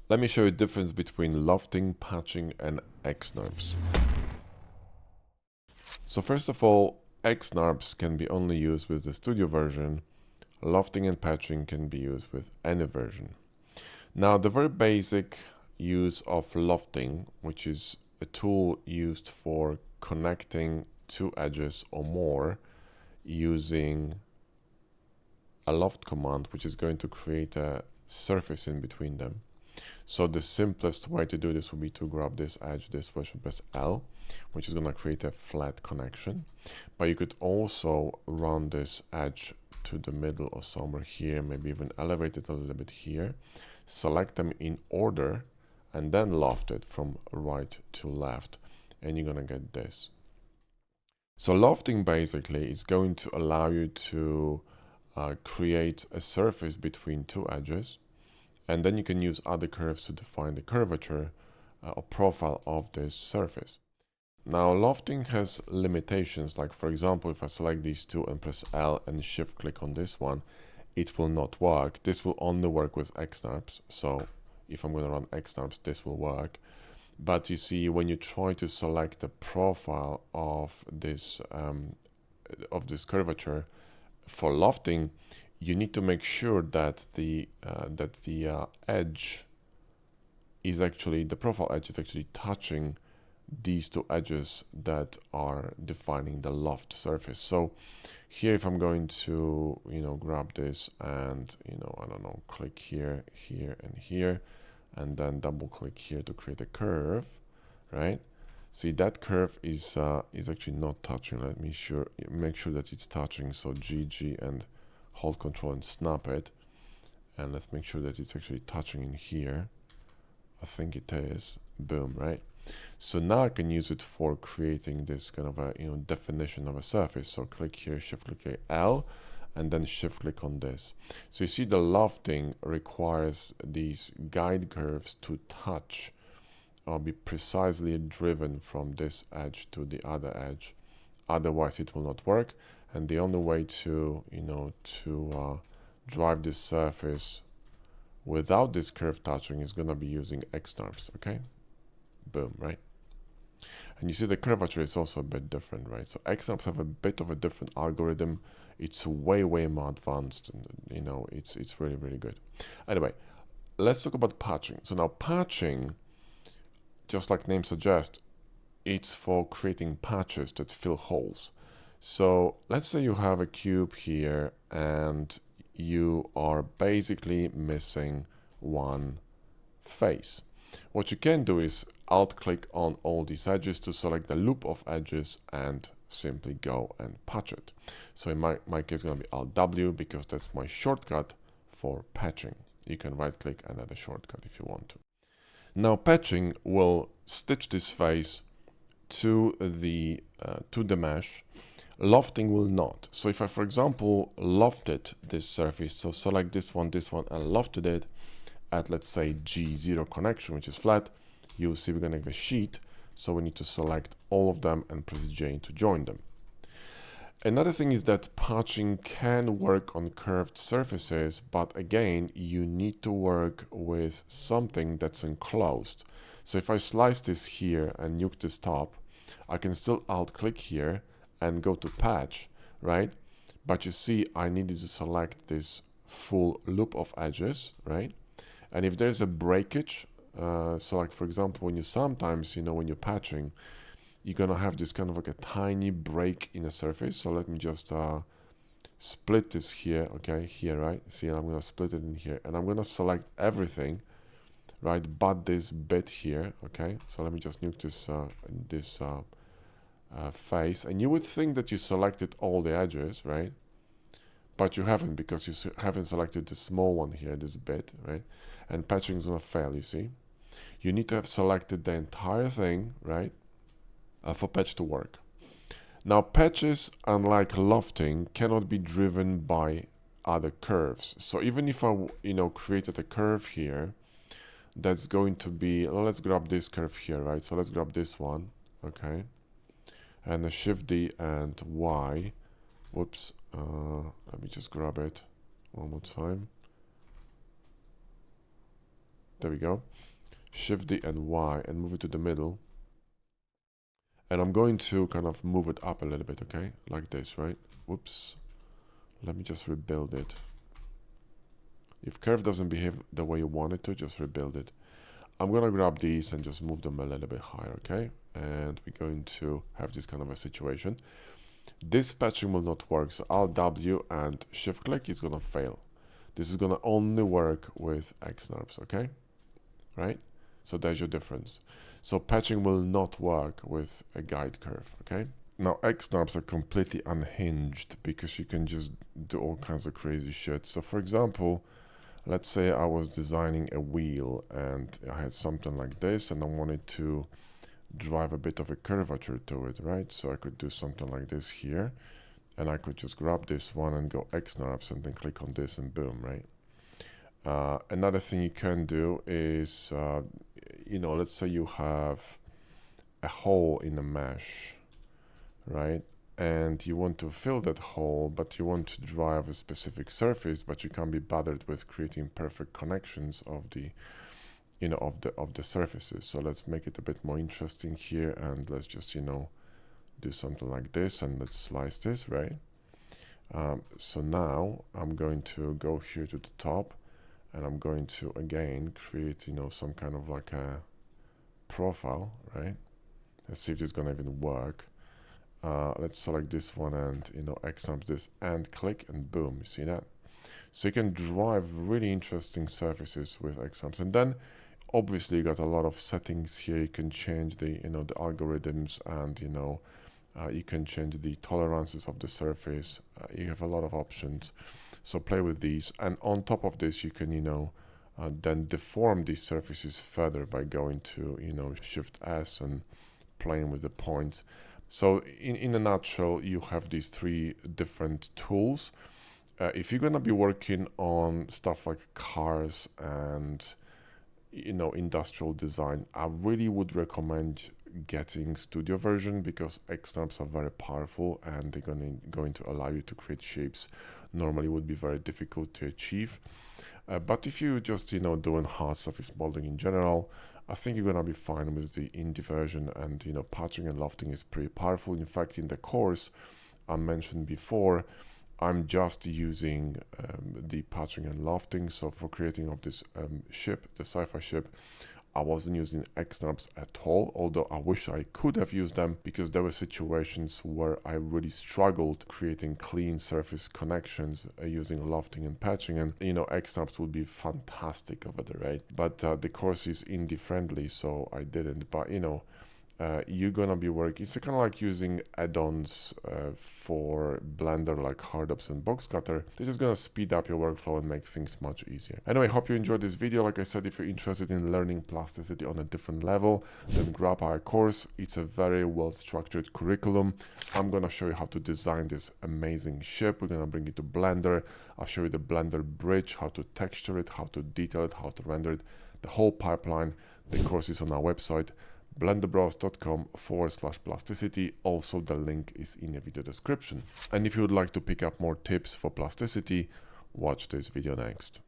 Let me show you the difference between lofting, patching, and XNurbs. So first of all, XNurbs can be only used with the studio version. Lofting and patching can be used with any version. Now, the very basic use of lofting, which is a tool used for connecting two edges or more using a loft command, which is going to create a surface in between them. So the simplest way to do this would be to grab this edge this way and press L, which is going to create a flat connection. But you could also run this edge to the middle or somewhere here, maybe even elevate it a little bit here, select them in order, and then loft it from right to left, and you're going to get this. So lofting basically is going to allow you to create a surface between two edges, and then you can use other curves to define the curvature or profile of this surface. Now, lofting has limitations, like for example, if I select these two and press L and shift click on this one, it will not work. This will only work with XNurbs. So if I'm going to run XNurbs, this will work. But you see, when you try to select the profile of this curvature for lofting, you need to make sure that the edge is actually, the profile edge is actually touching these two edges that are defining the loft surface. So here, if I'm going to, grab this and, I don't know, click here, here, and here, and then double click here to create a curve, right? See, that curve is actually not touching. Let me make sure that it's touching. So GG and hold Control and snap it, and let's make sure that it's actually touching in here. I think it is. Boom, right? So now I can use it for creating this kind of a definition of a surface. So click here, shift click L, and then shift click on this. So you see the lofting requires these guide curves to touch or be precisely driven from this edge to the other edge. Otherwise it will not work. And the only way to drive this surface without this curve touching is going to be using XNurbs, okay? Boom, right? And you see the curvature is also a bit different, right? So XNurbs have a bit of a different algorithm. It's way more advanced, and it's really, really good. Anyway, let's talk about patching. So now patching, just like name suggests, it's for creating patches that fill holes. So let's say you have a cube here and you are basically missing one face. What you can do is alt click on all these edges to select the loop of edges and simply go and patch it. So in my case, it's going to be Alt W because that's my shortcut for patching. You can right click and add a shortcut if you want to. Now patching will stitch this face to the mesh. Lofting will not. So if I, for example, lofted this surface, so select this one, and lofted it at, let's say, G0 connection, which is flat, you'll see we're going to have a sheet. So we need to select all of them and press J to join them. Another thing is that patching can work on curved surfaces, but again, you need to work with something that's enclosed. So if I slice this here and nuke this top, I can still alt click here and go to patch, right? But you see, I needed to select this full loop of edges, right? And if there's a breakage, so like for example, when you sometimes, when you're patching, you're gonna have this kind of like a tiny break in the surface. So let me just split this here, okay, here, right? See, I'm gonna split it in here, and I'm gonna select everything, right, but this bit here, okay? So let me just nuke this face, and you would think that you selected all the edges, right? But you haven't, because you haven't selected the small one here, this bit, right? And patching is gonna fail, you see? You need to have selected the entire thing, right? For patch to work. Now patches, unlike lofting, cannot be driven by other curves. So even if I created a curve here that's going to be, let's grab this curve here, right? So let's grab this one, okay, and the Shift D and Y. Whoops, let me just grab it one more time. There we go. Shift D and Y and move it to the middle. And I'm going to kind of move it up a little bit, okay? Like this, right? Whoops. Let me just rebuild it. If curve doesn't behave the way you want it to, just rebuild it. I'm gonna grab these and just move them a little bit higher, okay? And we're going to have this kind of a situation. This patching will not work, so Alt W and Shift click is gonna fail. This is gonna only work with XNurbs, okay? Right? So there's your difference. So patching will not work with a guide curve, okay? Now XNurbs are completely unhinged because you can just do all kinds of crazy shit. So for example, let's say I was designing a wheel and I had something like this and I wanted to drive a bit of a curvature to it, right? So I could do something like this here and I could just grab this one and go XNurbs and then click on this and boom, right? Another thing you can do is, you know, let's say you have a hole in a mesh, right? And you want to fill that hole, but you want to drive a specific surface, but you can't be bothered with creating perfect connections of the, you know, of the surfaces. So let's make it a bit more interesting here, and let's just, you know, do something like this, and let's slice this, right? So now I'm going to go here to the top, and I'm going to again create, you know, some kind of like a profile, right? Let's see if this is gonna even work. Let's select this one and, you know, XNurbs this and click and boom, you see that? So you can drive really interesting surfaces with XNurbs. And then obviously you got a lot of settings here. You can change the, you know, the algorithms, and, you know, you can change the tolerances of the surface. You have a lot of options. So play with these. And on top of this, you can, you know, then deform these surfaces further by going to, you know, Shift S and playing with the points. So in a nutshell, you have these three different tools. If you're gonna be working on stuff like cars and, you know, industrial design, I really would recommend getting studio version, because XNurbs are very powerful and they're going to allow you to create shapes normally would be very difficult to achieve. But if you just, you know, doing hard surface modeling in general, I think you're gonna be fine with the indie version. And, you know, patching and lofting is pretty powerful. In fact, in the course I mentioned before, I'm just using the patching and lofting. So for creating of this ship, the sci-fi ship, I wasn't using XNurbs at all, although I wish I could have used them, because there were situations where I really struggled creating clean surface connections using lofting and patching, and, you know, XNurbs would be fantastic over there, right? But the course is indie friendly, so I didn't. But, you know, you're gonna be working, it's kind of like using add-ons for Blender like Hardops and Box Cutter. They're just gonna speed up your workflow and make things much easier. Anyway, hope you enjoyed this video. Like I said, if you're interested in learning plasticity on a different level, then grab our course. It's a very well-structured curriculum. I'm gonna show you how to design this amazing ship. We're gonna bring it to Blender. I'll show you the Blender bridge, how to texture it, how to detail it, how to render it, the whole pipeline. The course is on our website, blenderbros.com/plasticity. Also, the link is in the video description. And if you would like to pick up more tips for plasticity, watch this video next.